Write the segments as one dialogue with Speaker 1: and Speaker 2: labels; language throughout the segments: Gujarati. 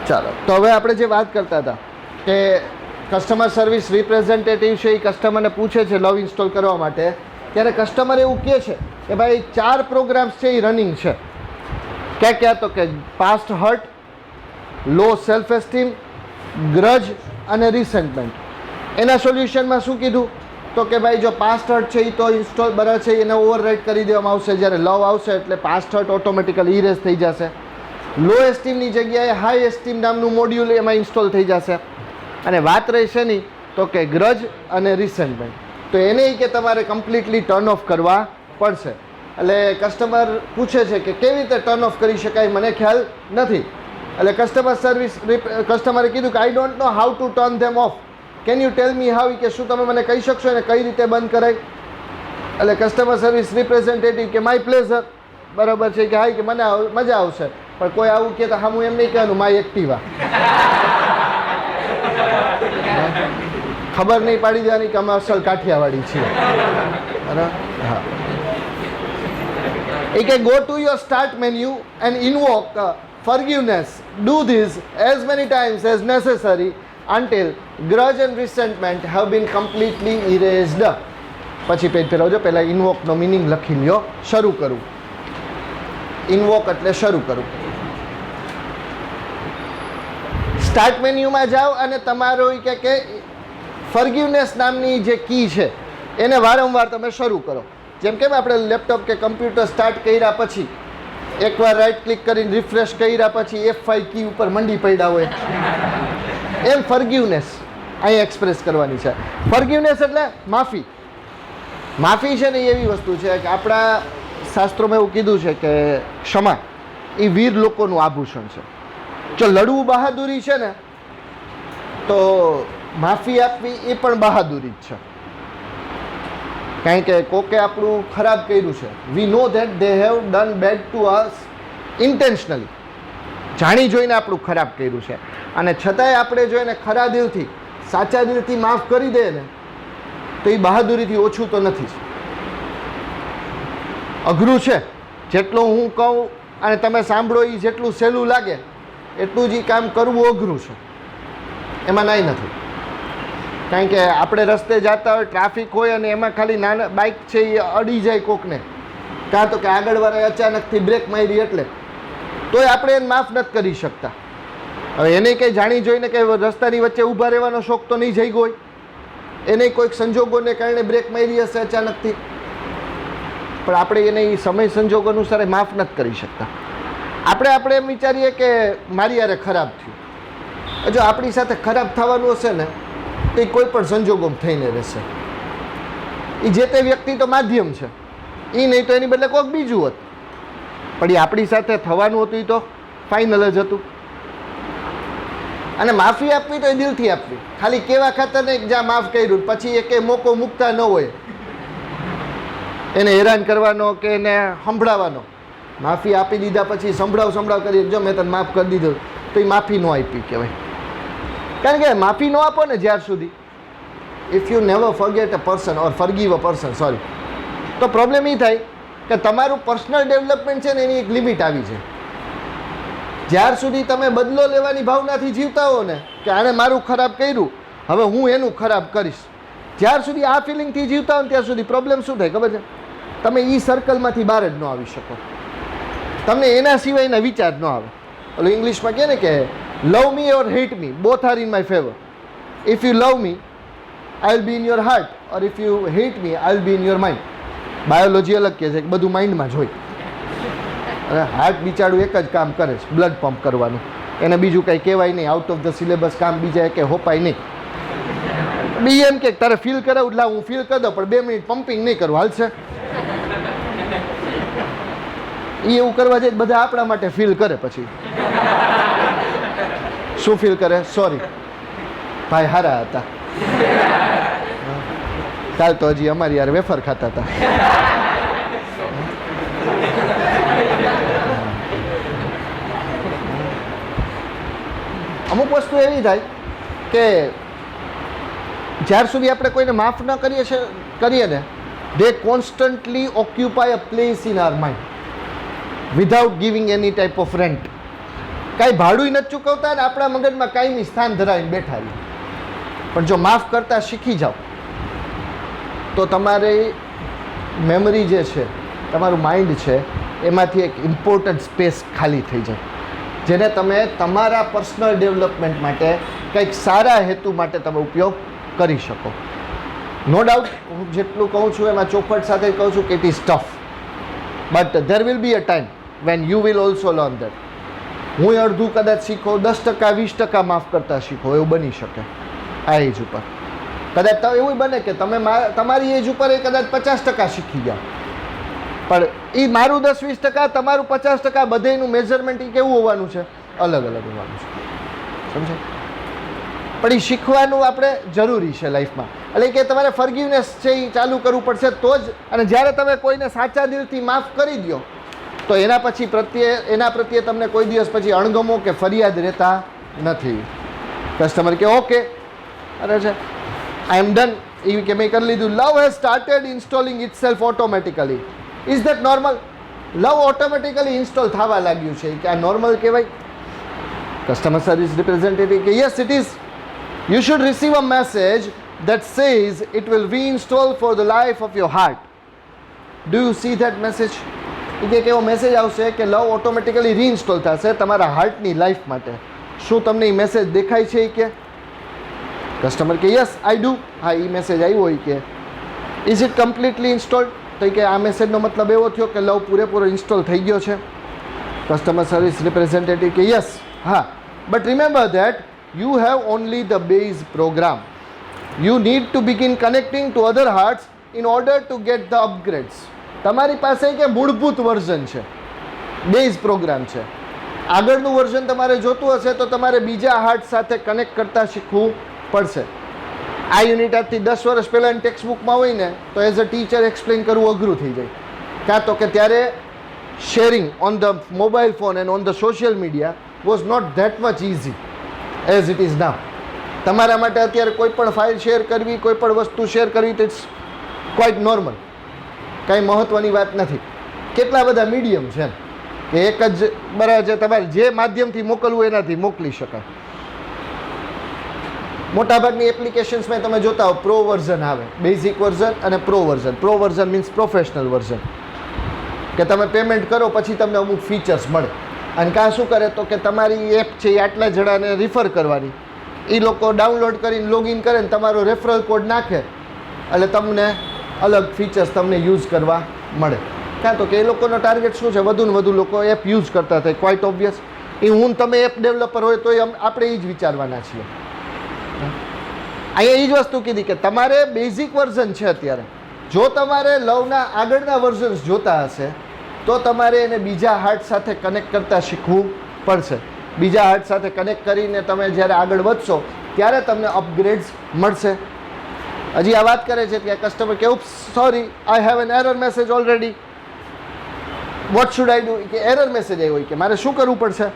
Speaker 1: ચાલો, તો હવે આપણે જે વાત કરતા હતા કે કસ્ટમર સર્વિસ રિપ્રેઝેન્ટેટિવ છે એ કસ્ટમરને પૂછે છે લવ ઇન્સ્ટોલ કરવા માટે, ત્યારે કસ્ટમર એવું કહે છે કે ભાઈ 4 પ્રોગ્રામ્સ છે એ રનિંગ છે. ક્યાં તો કે past hurt, low self esteem, ગ્રજ અને રિસેન્ટમેન્ટ. એના સોલ્યુશનમાં શું કીધું તો કે ભાઈ જો પાસ્ટ હર્ટ છે એ તો ઇન્સ્ટોલ બરાબર છે, એને ઓવરરાઇટ કરી દેવામાં આવશે. જ્યારે લવ આવશે એટલે પાસ્ટ હર્ટ ઓટોમેટિકલી ઇરેઝ થઈ જશે. લો એસ્ટીમની જગ્યાએ હાઈ એસ્ટીમ નામનું મોડ્યુલ એમાં ઇન્સ્ટોલ થઈ જશે. અને વાત રહેશે નહીં તો કે ગ્રજ અને રિસેન્ટમેન્ટ, તો એને કે તમારે કમ્પ્લીટલી ટર્ન ઓફ કરવા પડશે. એટલે કસ્ટમર પૂછે છે કે કેવી રીતે ટર્ન ઓફ કરી શકાય, મને ખ્યાલ નથી. એટલે કસ્ટમરે કીધું કે I don't know how to turn them of, can you tell me how, કે શું તમે મને કહી શકશો એને કઈ રીતે બંધ કરાય. એટલે કસ્ટમર સર્વિસ રિપ્રેઝેન્ટેટિવ કે માય પ્લેઝર, બરાબર છે કે હાઈ કે મને મજા આવશે, પણ કોઈ આવું કે હા હું એમ નહીં કહેવાનું માય એક્ટિવા, ખબર નહીં પાડી દેવાની કે અમે અસલ કાઠિયાવાડી છીએ. બરાબર, હા. એ કે go to your start menu and invoke forgiveness. Do this as many times as necessary until grudge and resentment have been completely erased. પછી પેજ ફેરવજો, પહેલાં ઇન્વોકનો મિનિંગ લખી લ્યો. શરૂ કરું, ઇન્વોક એટલે શરૂ કરું. સ્ટાર્ટ મેન્યુમાં જાઓ અને તમારો કે ફર્ગ્યુનેસ નામની જે કી છે એને વારંવાર તમે શરૂ કરો. જેમ કે આપણે લેપટોપ કે કમ્પ્યુટર સ્ટાર્ટ કર્યા પછી એકવાર રાઈટ ક્લિક કરીને રિફ્રેશ કર્યા પછી F5 કી ઉપર મંડી પડ્યા હોય, એમ ફર્ગ્યુનેસ અહીં એક્સપ્રેસ કરવાની છે. ફર્ગ્યુનેસ એટલે માફી. માફી છે ને એવી વસ્તુ છે કે આપણા શાસ્ત્રોમાં એવું કીધું છે કે ક્ષમા એ વીર લોકોનું આભૂષણ છે. જો લડવું બહાદુરી છે ને તો માફી આપવી એ પણ બહાદુરી જ છે. કારણ કે કોકે આપણું ખરાબ કર્યું છે, we know that they have done bad to us intentionally, જાણી જોઈને આપણું ખરાબ કર્યું છે, અને છતાંય આપણે જો એને ખરા દિલથી સાચા દિલથી માફ કરી દે ને તો એ બહાદુરીથી ઓછું તો નથી જ. અઘરું છે, જેટલું હું કહું અને તમે સાંભળો એ જેટલું સહેલું લાગે એટલું જ એ કામ કરવું અઘરું છે, એમાં નાઈ નથી. કારણ કે આપણે રસ્તે જતા હોય, ટ્રાફિક હોય અને એમાં ખાલી નાના બાઇક છે એ અડી જાય કોકને, કાં તો કે આગળવાળાએ અચાનકથી બ્રેક મારી એટલે, તોય આપણે એને માફ નથી કરી શકતા. હવે એને કંઈ જાણી જોઈને કે રસ્તાની વચ્ચે ઊભા રહેવાનો શોખ તો નહીં જઈ ગયો, એને કોઈક સંજોગોને કારણે બ્રેક મારી હશે અચાનકથી, પણ આપણે એને એ સમય સંજોગ અનુસાર માફ નથી કરી શકતા. આપણે એમ વિચારીએ કે મારી યારે ખરાબ થયું. જો આપણી સાથે ખરાબ થવાનું હશે ને તો એ કોઈ પણ સંજોગોમાં થઈને રહેશે. એ જે તે વ્યક્તિ તો માધ્યમ છે, એ નહીં તો એની બદલે કોઈક બીજું હતું, પણ એ આપણી સાથે થવાનું હતું એ તો ફાઇનલ જ હતું. અને માફી આપવી તો એ દિલથી આપવી, ખાલી કેવા ખાતર ને જ્યાં માફ કર્યું પછી એ કંઈ મોકો મૂકતા ન હોય એને હેરાન કરવાનો કે એને સંભળાવવાનો. માફી આપી દીધા પછી સંભળાવ કરી જો મેં તને માફ કરી દીધું તો એ માફી ન આપી કહેવાય. કારણ કે માફી ન આપો ને જ્યાર સુધી, if you never forget a person or forgive a person, sorry, તો પ્રોબ્લેમ એ થાય કે તમારું પર્સનલ ડેવલપમેન્ટ છે ને એની એક લિમિટ આવી છે. જ્યાર સુધી તમે બદલો લેવાની ભાવનાથી જીવતા હો ને કે આણે મારું ખરાબ કર્યું હવે હું એનું ખરાબ કરીશ, જ્યાર સુધી આ ફિલિંગથી જીવતા હો ને ત્યાં સુધી પ્રોબ્લેમ શું થાય ખબર છે? તમે એ સર્કલમાંથી બહાર જ ન આવી શકો, તમને એના સિવાયના વિચાર ન આવે. એટલે ઇંગ્લિશમાં કહે ને કે love me or hate me both are in my favour. If you love me I will be in your heart, or if you hate me I will be in your mind. Biology અલગ કહે છે કે બધું માઇન્ડમાં જ હોય, અને હાર્ટ બિચારું એક જ કામ કરે છે, બ્લડ પંપ કરવાનું, એને બીજું કંઈ કહેવાય નહીં. આઉટ ઓફ ધ સિલેબસ કામ બીજા કે હોપાય નહીં. બી એમ કે તારે ફીલ કરાવું એટલે હું ફીલ કરી દઉં, પણ 2 મિનિટ પમ્પિંગ નહીં કરવું, હાલશે? એ એવું કરવા જાય બધા આપણા માટે ફીલ કરે, પછી શું ફીલ કરે? સોરી ભાઈ હારા હતા, કાલ તો હજી અમારી યાર વેફર ખાતા હતા. અમુક વસ્તુ એવી થાય કે જ્યાર સુધી આપણે કોઈને માફ ન કરીએ ને, they constantly occupy a place in our mind without giving any type of rent. કાંઈ ભાડું નથી ચૂકવતા ને આપણા મગજમાં કાયમી સ્થાન ધરાવીને બેઠા રહીએ. પણ જો માફ કરતા શીખી જાઓ તો તમારી મેમરી જે છે, તમારું માઇન્ડ છે, એમાંથી એક ઇમ્પોર્ટન્ટ સ્પેસ ખાલી થઈ જાય, જેને તમે તમારા પર્સનલ ડેવલપમેન્ટ માટે કંઈક સારા હેતુ માટે તમે ઉપયોગ કરી શકો. નો ડાઉટ હું જેટલું કહું છું એમાં ચોખવટ સાથે કહું છું કે it is tough, but there will be a time when you will also learn that. હું અડધું કદાચ શીખો, 10% 20% માફ કરતા શીખો, એવું બની શકે આ એજ ઉપર. કદાચ તો એવું બને કે તમે તમારી એજ ઉપર કદાચ 50% શીખી ગયા, પણ એ મારું 10-20%, તમારું 50%, બધેનું મેજરમેન્ટ એ કેવું હોવાનું છે? અલગ અલગ હોવાનું છે. સમજે? પણ એ શીખવાનું આપણે જરૂરી છે લાઈફમાં. એટલે કે તમારે ફર્ગિવનેસ છે એ ચાલુ કરવું પડશે તો જ. અને જ્યારે તમે કોઈને સાચા દિલથી માફ કરી દો તો એના પ્રત્યે તમને કોઈ દિવસ પછી અણગમો કે ફરિયાદ રહેતા નથી. કસ્ટમર કે ઓકે, અરે છે આઈ એમ ડન, એ કે મેં કરી લીધું. Love has started installing itself automatically. Is that normal? Love automatically install થવા લાગ્યું છે, કે આ નોર્મલ કહેવાય? કસ્ટમર સર્વિસ રિપ્રેઝેન્ટેટિવ કે yes it is. You should receive a message that says it will reinstall for the life of your heart. Do you see that message? એક એવો મેસેજ આવશે કે લવ ઓટોમેટિકલી રીઇન્સ્ટોલ થશે તમારા હાર્ટની લાઈફ માટે. શું તમને એ મેસેજ દેખાય છે? કે કસ્ટમર કે યસ આઈ ડુ. હા, એ મેસેજ આવ્યો હોય કે ઇઝ ઇટ કમ્પ્લીટલી ઇન્સ્ટોલ્ડ? તો કે આ મેસેજનો મતલબ એવો થયો કે લવ પૂરેપૂરો ઇન્સ્ટોલ થઈ ગયો છે. કસ્ટમર સર્વિસ રિપ્રેઝેન્ટેટિવ કે યસ, હા, but remember that you have only the base program. You need to begin connecting to other hearts in order to get the upgrades. તમારી પાસે કે મૂળભૂત વર્ઝન છે, બેઝ પ્રોગ્રામ છે. આગળનું વર્ઝન તમારે જોતું હશે તો તમારે બીજા હાર્ટ સાથે કનેક્ટ કરતા શીખવું પડશે. આ યુનિટ આજથી 10 વર્ષ પહેલાંની ટેક્સ્ટ બુકમાં હોય ને તો એઝ અ ટીચર એક્સપ્લેન કરવું અઘરું થઈ જાય. કાં તો કે ત્યારે sharing on the mobile phone and on the social media was not that much easy as it is now. તમારા માટે અત્યારે કોઈ પણ ફાઇલ શેર કરવી, કોઈ પણ વસ્તુ શેર કરવી, તો ઇટ્સ ક્વાઇટ નોર્મલ, કાંઈ મહત્ત્વની વાત નથી. કેટલા બધા મીડિયમ છે કે એક જ બરાબર છે, તમારે જે માધ્યમથી મોકલવું એનાથી મોકલી શકાય. મોટાભાગની એપ્લિકેશન્સમાં તમે જોતા હો પ્રો વર્ઝન આવે, બેઝિક વર્ઝન અને pro version. Pro version means professional version, કે તમે પેમેન્ટ કરો પછી તમને અમુક ફીચર્સ મળે. અને કાં શું કરે તો કે તમારી એપ છે એ આટલા જણાને રિફર કરવાની, એ લોકો ડાઉનલોડ કરીને લોગિન કરે ને તમારો રેફરલ કોડ નાખે એટલે તમને અલગ ફીચર્સ તમને યુઝ કરવા મળે. કાં તો કે એ લોકોનો ટાર્ગેટ શું છે? વધુ ને વધુ લોકો એપ યુઝ કરતા થાય. Quite obvious. એ હું તમે એપ ડેવલપર હોય તો આપણે એ જ વિચારવાના છીએ. અહીંયા એ જ વસ્તુ કીધી કે તમારે બેઝિક વર્ઝન છે અત્યારે. જો તમારે લવના આગળના વર્ઝન્સ જોતા હશે તો તમારે એને બીજા હાર્ટ સાથે કનેક્ટ કરતાં શીખવું પડશે. બીજા હાર્ટ સાથે કનેક્ટ કરીને તમે જ્યારે આગળ વધશો ત્યારે તમને અપગ્રેડ્સ મળશે. હજી આ વાત કરે છે કે કસ્ટમર કે sorry I have an error message already, what should I do? કે એરર મેસેજ આવ્યો હોય, કે મારે શું કરવું પડશે?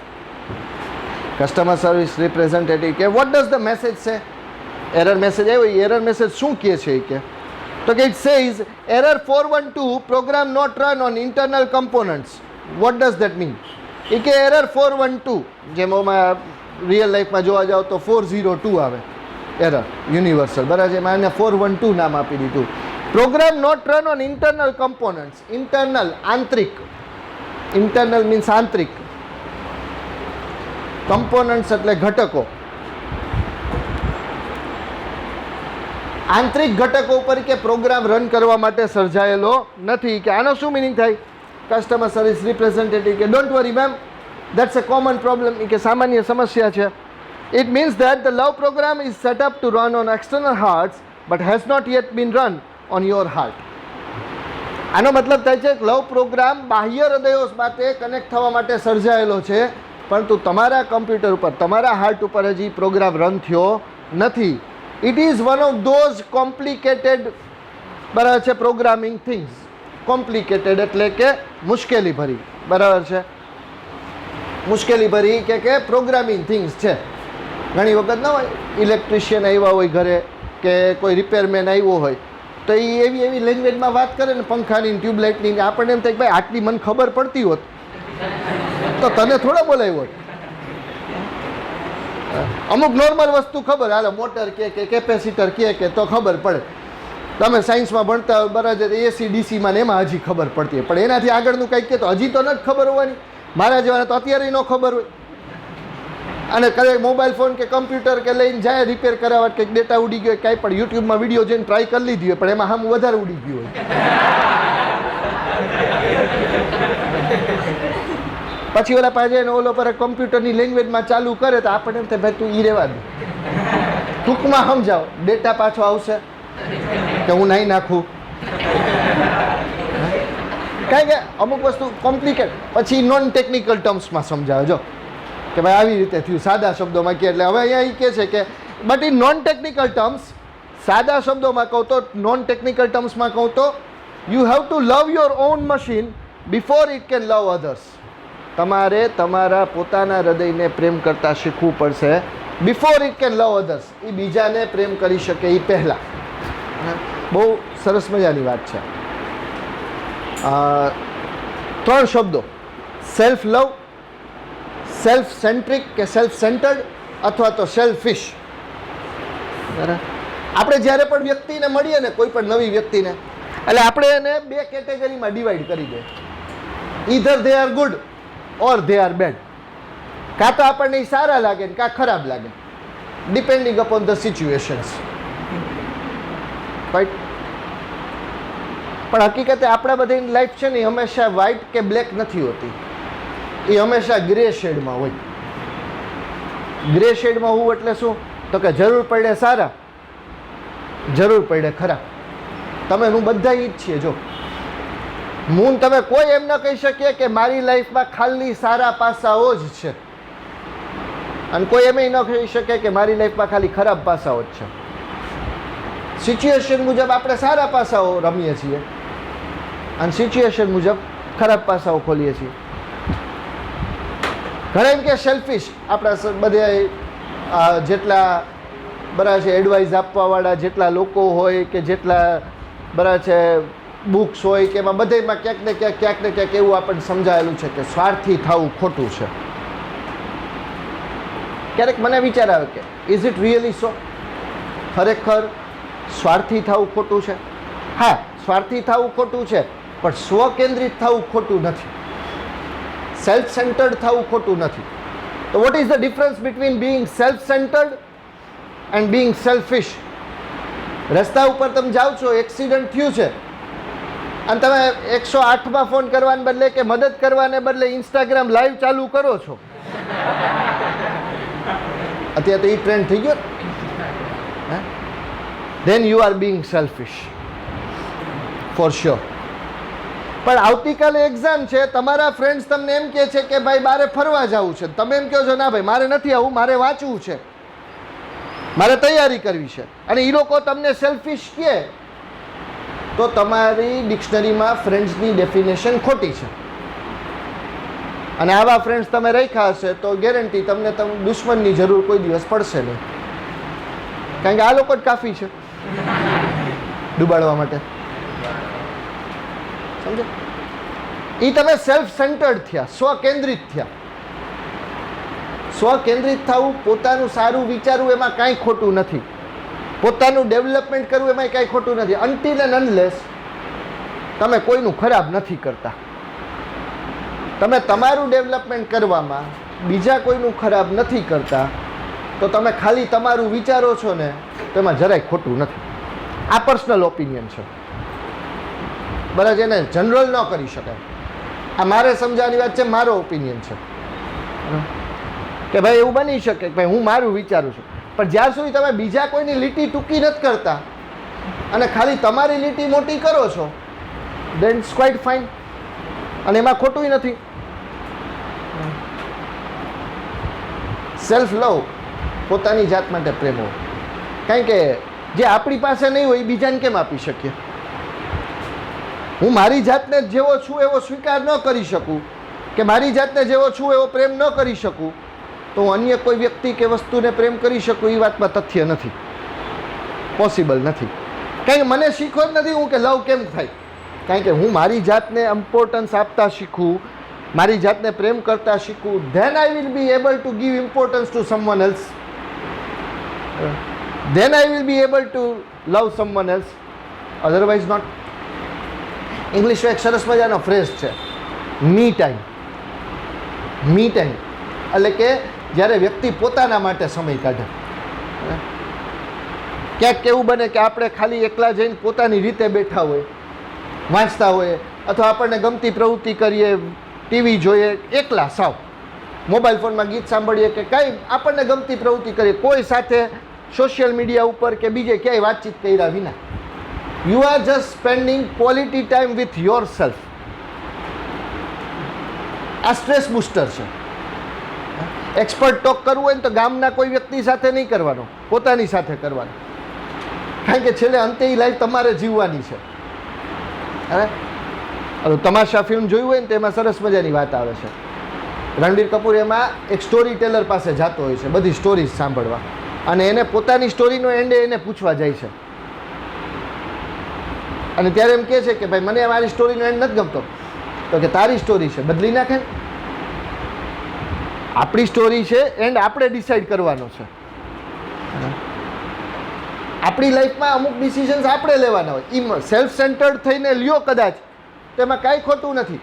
Speaker 1: કસ્ટમર સર્વિસ રિપ્રેઝેન્ટેટિવ કે what does the message say? Error message આવ્યો, એરર મેસેજ શું કહે છે? કે તો કે it says error 412 program not run on internal components. What does that mean? એ કે એરર 412, જેમાં રિયલ લાઈફમાં જોવા જાઓ તો 402 આવે એરર યુનિવર્સલ, બરાબર છે, એમાં એને 412 નામ આપી દીધું. Program not run on internal components. Internal, આંતરિક. ઇન્ટરનલ મીન્સ આંતરિક, કમ્પોનન્ટ્સ એટલે ઘટકો. આંતરિક ઘટકો ઉપર કે પ્રોગ્રામ રન કરવા માટે સર્જાયેલો નથી. કે આનો શું મિનિંગ થાય? કસ્ટમર સર્વિસ રિપ્રેઝેન્ટેટિવ કે don't worry ma'am, that's a common problem. કે સામાન્ય સમસ્યા છે. It means that the love program is set up to run on external hearts but has not yet been run on your heart. આનો મતલબ થાય છે કે લવ પ્રોગ્રામ બાહ્ય હૃદયો માટે કનેક્ટ થવા માટે સર્જાયેલો છે, પરંતુ તમારા કમ્પ્યુટર ઉપર, તમારા હાર્ટ ઉપર હજી પ્રોગ્રામ રન થયો નથી. It is one of those complicated, બરાબર છે, પ્રોગ્રામિંગ થિંગ્સ. કોમ્પ્લિકેટેડ એટલે કે મુશ્કેલી ભરી, બરાબર છે, મુશ્કેલી ભરી કે પ્રોગ્રામિંગ થિંગ્સ છે. ઘણી વખત ન હોય ઇલેક્ટ્રિશિયન આવ્યા હોય ઘરે કે કોઈ રિપેરમેન આવ્યો હોય તો એ એવી લેંગ્વેજમાં વાત કરે ને પંખાની, ટ્યુબલાઇટની, આપણને એમ થાય કે ભાઈ આટલી મને ખબર પડતી હોત તો તને થોડા બોલાવ્યો હોત. અમુક નોર્મલ વસ્તુ ખબર, હાલે મોટર કે કેપેસિટર કે તો ખબર પડે. તમે સાયન્સમાં ભણતા હોય બરાબર, એસી ડીસીમાં ને એમાં હજી ખબર પડતી હોય, પણ એનાથી આગળનું કંઈક કે તો હજી તો નથી ખબર હોવાની. મારા જેવાને તો અત્યારે ન ખબર હોય. અને કદાચ મોબાઈલ ફોન કે કમ્પ્યુટર કે લઈને જાય રિપેર કરાવવા, કંઈક ડેટા ઉડી ગયો કાંઈ પણ યુટ્યુબમાં વિડીયો જોઈને ટ્રાય કરી લીધી હોય, પણ એમાં હામ વધારે ઉડી ગયું હોય. પછી ઓલા પાસે ઓલો પર કમ્પ્યુટરની લેંગ્વેજમાં ચાલુ કરે તો આપણે એમ થાય ભાઈ તું ઈ રહેવા દે, ટૂંકમાં સમજાવો, ડેટા પાછો આવશે કે હું નહીં નાખું. કારણ કે અમુક વસ્તુ કોમ્પ્લિકેટ, પછી નોન ટેકનિકલ ટર્મ્સમાં સમજાવે જો કે ભાઈ આવી રીતે થયું, સાદા શબ્દોમાં કહે. એટલે હવે અહીંયા એ કહે છે કે but in non technical terms, સાદા શબ્દોમાં કહું તો, નોન ટેકનિકલ ટર્મ્સમાં કહું તો, you have to love your own machine before it can love others. તમારે તમારા પોતાના હૃદયને પ્રેમ કરતા શીખવું પડશે before it can love others. એ બીજાને પ્રેમ કરી શકે એ પહેલાં. બહુ સરસ મજાની વાત છે. 3 શબ્દો: સેલ્ફ લવ, સેલ્ફ સેન્ટ્રિક કે સેલ્ફ સેન્ટર્ડ, અથવા તો સેલ્ફિશ. બરાબર. આપણે જ્યારે પણ વ્યક્તિને મળીએ ને, કોઈ પણ નવી વ્યક્તિને, એટલે આપણે એને 2 કેટેગરીમાં ડિવાઈડ કરી દઈએ. Either they are good or they are bad. કાં તો આપણને એ સારા લાગે ને કાં ખરાબ લાગે, depending upon the situations. Right. પણ હકીકતે આપણા બધાની લાઈફ છે ને એ હંમેશા વ્હાઇટ કે બ્લેક નથી હોતી, એ હંમેશા ગ્રે શેડમાં હોય. ગ્રે શેડમાં હોવું એટલે શું? તો કે જરૂર પડે સારા, જરૂર પડે ખરા. તમે હું બધા જ છીએ. જો હું તમે કોઈ એમ ન કહી શકીએ કે મારી લાઈફમાં ખાલી સારા પાસાઓ જ છે, અને કોઈ એમ ન કહી શકે કે મારી લાઈફમાં ખાલી ખરાબ પાસાઓ જ છે. સિચ્યુએશન મુજબ આપણે સારા પાસાઓ રમીએ છીએ અને સિચ્યુએશન મુજબ ખરાબ પાસાઓ ખોલીએ છીએ. ઘણા એમ કે સેલ્ફિશ, આપણા બધા જેટલા બરાબર છે એડવાઇસ આપવાવાળા જેટલા લોકો હોય કે જેટલા બરાબર છે બુક્સ હોય કે એમાં બધામાં ક્યાંક ને ક્યાંક એવું આપણને સમજાયેલું છે કે સ્વાર્થી થવું ખોટું છે. ક્યારેક મને વિચાર આવે કે ઇઝ ઇટ રિયલી સો? ખરેખર સ્વાર્થી થવું ખોટું છે? હા, સ્વાર્થી થવું ખોટું છે, પણ સ્વકેન્દ્રિત થવું ખોટું નથી, સેલ્ફ સેન્ટર્ડ થવું ખોટું નથી. તો what is the difference between Bing self centred and Bing selfish? રસ્તા ઉપર તમે જાઓ છો, એક્સિડન્ટ થયું છે, અને તમે 108માં ફોન કરવાને બદલે કે મદદ કરવાને બદલે ઇન્સ્ટાગ્રામ લાઈવ ચાલુ કરો છો. અત્યારે તો એ ટ્રેન્ડ થઈ ગયો. Then you are Bing selfish for sure. પણ આવતીકાલે એક્ઝામ છે, તમારા ફ્રેન્ડ્સ તમને એમ કહે છે કે ભાઈ બારે ફરવા જવું છે, તમે એમ કહો છો ના ભાઈ મારે નથી આવવું, મારે વાંચવું છે, મારે તૈયારી કરવી છે, અને એ લોકો તમને સેલ્ફિશ કહે, તો તમારી ડિક્શનરીમાં ફ્રેન્ડ્સની ડેફિનેશન ખોટી છે. અને આવા ફ્રેન્ડ્સ તમે રાખ્યા હશે તો ગેરંટી તમને દુશ્મનની જરૂર કોઈ દિવસ પડશે નહીં, કારણ કે આ લોકો જ કાફી છે ડૂબાડવા માટે. સમજો? એ તમે સેલ્ફ સેન્ટર્ડ થયા, સ્વકેન્દ્રિત થયા. સ્વકેન્દ્રિત થવું, પોતાનું સારું વિચારવું, એમાં કાંઈ ખોટું નથી. પોતાનું ડેવલપમેન્ટ કરવું એમાં કાંઈ ખોટું નથી, અનટિલ એન્ડ અનલેસ તમે કોઈનું ખરાબ નથી કરતા. તમે તમારું ડેવલપમેન્ટ કરવામાં બીજા કોઈનું ખરાબ નથી કરતા, તો તમે ખાલી તમારું વિચારો છો ને, તો એમાં જરાય ખોટું નથી. આ પર્સનલ ઓપિનિયન છે, બરાબર? એને જનરલ ન કરી શકાય. આ મારે સમજાવવાની વાત છે, મારો ઓપિનિયન છે કે ભાઈ એવું બની શકે કે ભાઈ હું મારું વિચારું છું, પણ જ્યાર સુધી તમે બીજા કોઈની લીટી ટૂંકી નથી કરતા અને ખાલી તમારી લીટી મોટી કરો છો, દેન ઇટ્સ ક્વાઇટ ફાઇન, અને એમાં ખોટું નથી. સેલ્ફ લવ, પોતાની જાત માટે પ્રેમ હોય. કારણ કે જે આપણી પાસે નહીં હોય એ બીજાને કેમ આપી શકીએ? હું મારી જાતને જેવો છું એવો સ્વીકાર ન કરી શકું, કે મારી જાતને જેવો છું એવો પ્રેમ ન કરી શકું, તો હું અન્ય કોઈ વ્યક્તિ કે વસ્તુને પ્રેમ કરી શકું એ વાતમાં તથ્ય નથી, પોસિબલ નથી. કારણ કે મને શીખવો જ નથી હું કે લવ કેમ થાય. કારણ કે હું મારી જાતને ઇમ્પોર્ટન્સ આપતા શીખું, મારી જાતને પ્રેમ કરતા શીખું, then I will be able to give importance to someone else. then I will be able to love someone else, otherwise not. ઇંગ્લિશમાં એક સરસ મજાનો ફ્રેઝ છે, મી ટાઈમ. મી ટાઈમ એટલે કે જ્યારે વ્યક્તિ પોતાના માટે સમય કાઢે. ક્યાંક કેવું બને કે આપણે ખાલી એકલા જઈને પોતાની રીતે બેઠા હોય, વાંચતા હોઈએ, અથવા આપણને ગમતી પ્રવૃત્તિ કરીએ, ટીવી જોઈએ, એકલા સાવ મોબાઈલ ફોનમાં ગીત સાંભળીએ કે કાંઈ આપણને ગમતી પ્રવૃત્તિ કરીએ, કોઈ સાથે સોશિયલ મીડિયા ઉપર કે બીજે ક્યાંય વાતચીત કર્યા વિના. You are just spending quality time with your self. આ સ્ટ્રેસ બુસ્ટર છે. એક્સપર્ટ ટોક કરવું હોય ને તો ગામના કોઈ વ્યક્તિ સાથે નહીં કરવાનો, પોતાની સાથે કરવાનો. કારણ કે છેલ્લે અંતે એ લાઈફ તમારે જીવવાની છે. અરે તમાશા ફિલ્મ જોયું હોય ને તો એમાં સરસ મજાની વાત આવે છે. રણબીર કપૂર એમાં એક સ્ટોરી ટેલર પાસે જતો હોય છે બધી સ્ટોરીઝ સાંભળવા, અને એને પોતાની સ્ટોરીનો એન્ડે એને પૂછવા જાય છે. અને ત્યારે એમ કહે છે કે ભાઈ મને મારી સ્ટોરીનો એન્ડ નથી ગમતો. તો કે તારી સ્ટોરી છે, બદલી નાખે. આપણી સ્ટોરી છે, એન્ડ આપણે ડિસાઈડ કરવાનો છે. આપણી લાઈફમાં અમુક ડિસિઝન્સ આપણે લેવાના હોય. એ સેલ્ફ સેન્ટર્ડ થઈને લ્યો કદાચ, તેમાં કાંઈ ખોટું નથી.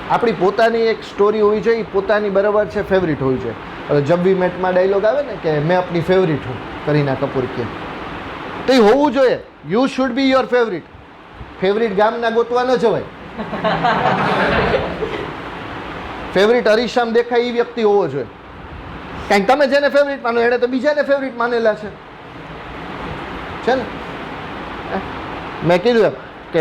Speaker 1: આપણી પોતાની એક સ્ટોરી હોવી જોઈએ, પોતાની બરાબર છે, ફેવરિટ હોવી જોઈએ. હવે જબ વી મેટમાં ડાયલોગ આવે ને કે મેં આપની ફેવરિટ હું, કરીના કપૂર કે, તો એ હોવું જોઈએ. You should B your favourite. Favourite ગામના ગોતવા ન જવાય. ફેવરિટ હરીશામ દેખાય એ વ્યક્તિ હોવો જોઈએ. કારણ કે તમે જેને ફેવરિટ માનો એણે તો બીજાને ફેવરિટ માનેલા છે ને. મેં કીધું એમ કે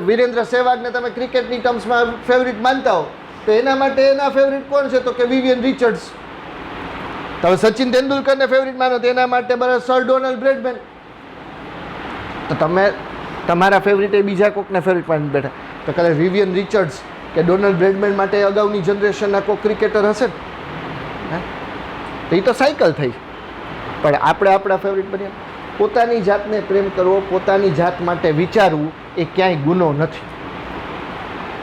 Speaker 1: વિરેન્દ્ર સહેવાગને તમે ક્રિકેટની ટર્મ્સમાં ફેવરિટ માનતા હો તો એના માટે એના ફેવરિટ કોણ છે? તો કે વિવિયન રિચર્ડ્સ. તમે સચિન તેંડુલકરને ફેવરિટ માનો તો એના માટે બરાબર સર ડોનાલ્ડ બ્રેડમેન. તો તમે તમારા ફેવરિટ એ બીજા કોકને ફેવરિટ માની બેઠા. તો કદાચ વિવિયન રિચર્ડ્સ કે ડોનાલ્ડ બ્રેડમેન માટે અગાઉની જનરેશનના કોઈ ક્રિકેટર હશે ને, તો એ તો સાયકલ થઈ. પણ આપણે આપણા ફેવરિટ બન્યા. પોતાની જાતને પ્રેમ કરવો, પોતાની જાત માટે વિચારવું એ ક્યાંય ગુનો નથી,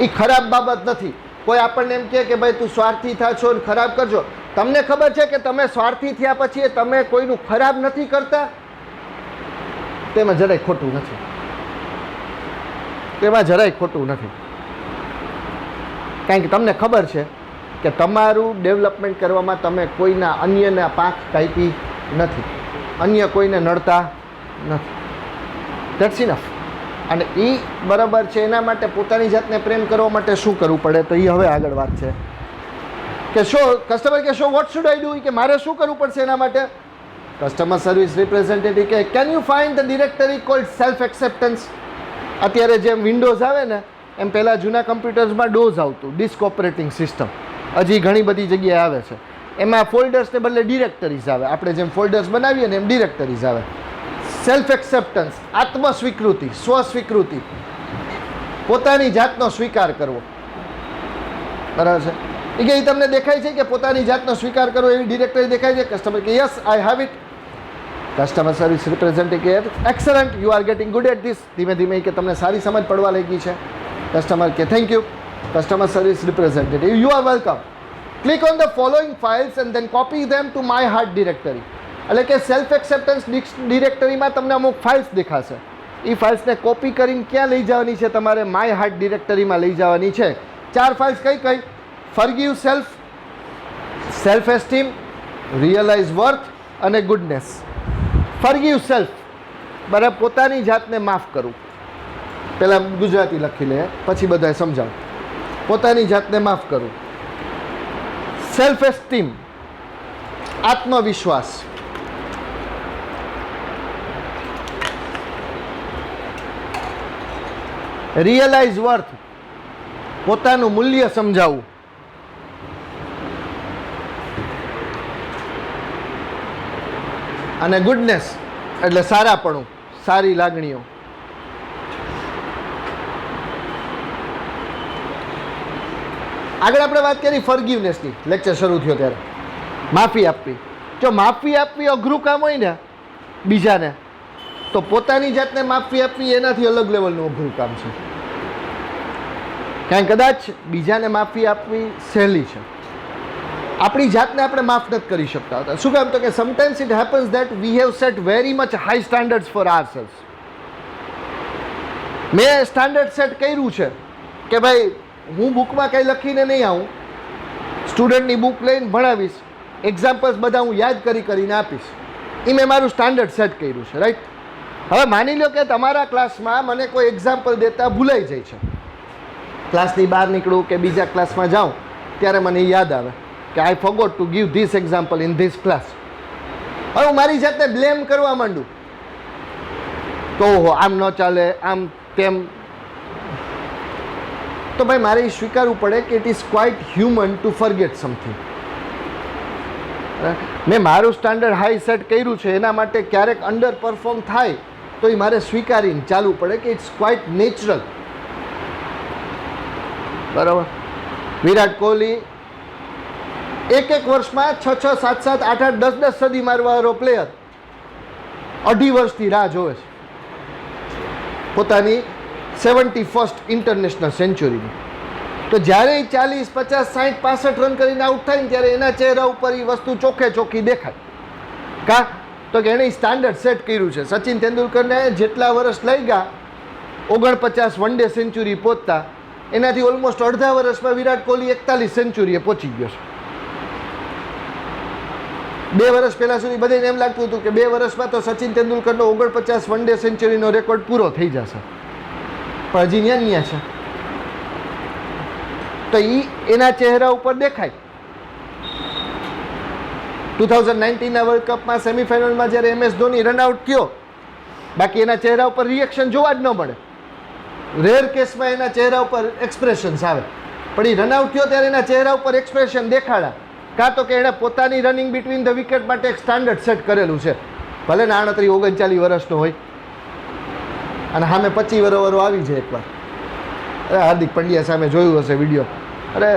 Speaker 1: એ ખરાબ બાબત નથી. કોઈ આપણને એમ કહે કે ભાઈ તું સ્વાર્થી થા છો ને ખરાબ કરજો. તમને ખબર છે કે તમે સ્વાર્થી થયા પછી તમે કોઈનું ખરાબ નથી કરતા, તેમાં જરાય ખોટું નથી. તેમાં જરાય ખોટું નથી. કારણ કે તમને ખબર છે કે તમારું ડેવલપમેન્ટ કરવામાં તમે કોઈના અન્યના પાંખ કાપી નથી, અન્ય કોઈને નડતા નથી. That's enough. અને એ બરાબર છે. એના માટે પોતાની જાતને પ્રેમ કરવા માટે શું કરવું પડે, તો એ હવે આગળ વાત છે કે શું કસ્ટમર કે શું વોટ શુડ આઈ ડુ, કે મારે શું કરવું પડશે એના માટે. કસ્ટમર સર્વિસ રિપ્રેઝેન્ટેટિવ કે can you find the directory cold self acceptance. અત્યારે જેમ વિન્ડોઝ આવે ને એમ પહેલાં જૂના કમ્પ્યુટર્સમાં ડોઝ આવતું, ડિસ્ક ઓપરેટિંગ સિસ્ટમ. હજી ઘણી બધી જગ્યાએ આવે છે. એમાં ફોલ્ડર્સને બદલે ડિરેક્ટરીઝ આવે. આપણે જેમ ફોલ્ડર્સ બનાવીએ ને એમ ડિરેક્ટરીઝ આવે. સેલ્ફ એક્સેપ્ટન્સ, આત્મસ્વીકૃતિ, સ્વસ્વીકૃતિ, પોતાની જાતનો સ્વીકાર કરવો. બરાબર છે. એ કે તમને દેખાય છે કે પોતાની જાતનો સ્વીકાર કરવો એવી ડિરેક્ટરી દેખાય છે? કસ્ટમર કે yes I have it. Customer service representative excellent, you are getting good at this. ધીમે ધીમે કે તમને સારી સમજ પડવા લાગી છે. કસ્ટમર કે thank you. Customer service representative you are welcome. Click on the following files and then copy them to my heart directory. એટલે કે સેલ્ફ એક્સેપ્ટન્સ ડિરેક્ટરીમાં તમને અમુક ફાઇલ્સ દેખાશે. એ ફાઇલ્સને કોપી કરીને ક્યાં લઈ જવાની છે? તમારે માય હાર્ટ ડિરેક્ટરીમાં લઈ જવાની છે. 4 ફાઇલ્સ કઈ કઈ? Forgive self, self esteem, realize worth અને ગુડનેસ. ફોરગીવ સેલ્ફ, બરાબર, પોતાની જાતને માફ કરવું. પહેલાં ગુજરાતી લખી લે પછી બધાએ સમજાવું. પોતાની જાતને માફ કરવું. સેલ્ફ એસ્ટીમ, આત્મવિશ્વાસ. રિયલાઇઝ વર્થ, પોતાનું મૂલ્ય સમજાવવું. અને ગુડનેસ એટલે સારાપણું, સારી લાગણીઓ. આગળ આપણે વાત કરી ફોરગીવનેસની. લેક્ચર શરૂ થયો ત્યારે માફી આપવી. જો માફી આપવી અઘરું કામ હોય ને બીજાને, તો પોતાની જાતને માફી આપવી એનાથી અલગ લેવલનું અઘરું કામ છે. કારણ કદાચ બીજાને માફી આપવી સહેલી છે, આપણી જાતને આપણે માફ નથી કરી શકતા હતા. શું કામ? તો કે sometimes it happens that we have set very much high standards for ourselves. મેં સ્ટાન્ડર્ડ સેટ કર્યું છે કે ભાઈ હું બુકમાં કંઈ લખીને નહીં આવું, સ્ટુડન્ટની બુક લઈને ભણાવીશ, એક્ઝામ્પલ્સ બધા હું યાદ કરીને આપીશ. એ મેં મારું સ્ટાન્ડર્ડ સેટ કર્યું છે, રાઈટ? હવે માની લો કે તમારા ક્લાસમાં મને કોઈ એક્ઝામ્પલ દેતા ભૂલાઈ જાય છે, ક્લાસની બહાર નીકળું કે બીજા ક્લાસમાં જાઉં ત્યારે મને યાદ આવે કે I forgot to give this example in this class. હવે હું મારી જાતને બ્લેમ કરવા માંડું તો ઓહો આમ ન ચાલે, આમ તેમ. તો ભાઈ મારે એ સ્વીકારવું પડે કે it is quite human to forget something. મેં મારું સ્ટાન્ડર્ડ હાઈ સેટ કર્યું છે, એના માટે ક્યારેક અંડર પરફોર્મ થાય તો એ મારે સ્વીકારીને ચાલવું પડે કે ઇટ્સ ક્વાઇટ નેચરલ. બરાબર? વિરાટ કોહલી એક વર્ષમાં 6 7 7 8 8 10 10 સદી મારવાવાળો પ્લેયર 2.5 વર્ષથી રાહ જોવે છે પોતાની 71st ઇન્ટરનેશનલ સેન્ચુરીની. તો જ્યારે એ 40 50 60 65 રન કરીને આઉટ થાય ને ત્યારે એના ચહેરા ઉપર એ વસ્તુ ચોખ્ખે ચોખ્ખી દેખાય. કા? તો કે એણે સ્ટાન્ડર્ડ સેટ કર્યું છે. સચિન તેંડુલકરને જેટલા વર્ષ લઈ ગયા 49 વન ડે સેન્ચુરી પહોંચતા, એનાથી ઓલમોસ્ટ અડધા વર્ષમાં વિરાટ કોહલી 41 સેન્ચુરીએ પહોંચી ગયો છે. 2 વર્ષ પહેલાં સુધી બધાને એમ લાગતું હતું કે 2 વર્ષમાં તો સચિન તેંડુલકરનો 49 વન ડે સેન્ચુરીનો રેકોર્ડ પૂરો થઈ જશે, પણ હજી ન્યા છે. તો એના ચહેરા ઉપર દેખાય. 2019ના વર્લ્ડ કપમાં સેમિફાઇનલમાં જ્યારે MS ધોની રનઆઉટ થયો, બાકી એના ચહેરા ઉપર રિએક્શન જોવા જ ન મળે. રેર કેસમાં એના ચહેરા ઉપર એક્સપ્રેશન્સ આવે, પણ એ રનઆઉટ થયો ત્યારે એના ચહેરા ઉપર એક્સપ્રેશન દેખાડા. કાં તો કે એણે પોતાની રનિંગ બિટવીન ધ વિકેટ માટે એક સ્ટાન્ડર્ડ સેટ કરેલું છે. ભલે ને 38 39 વર્ષનો હોય અને સામે 25 વર્ષ આવી જાય એકવાર. અરે હાર્દિક પંડ્યા સામે જોયું હશે વિડીયો, અરે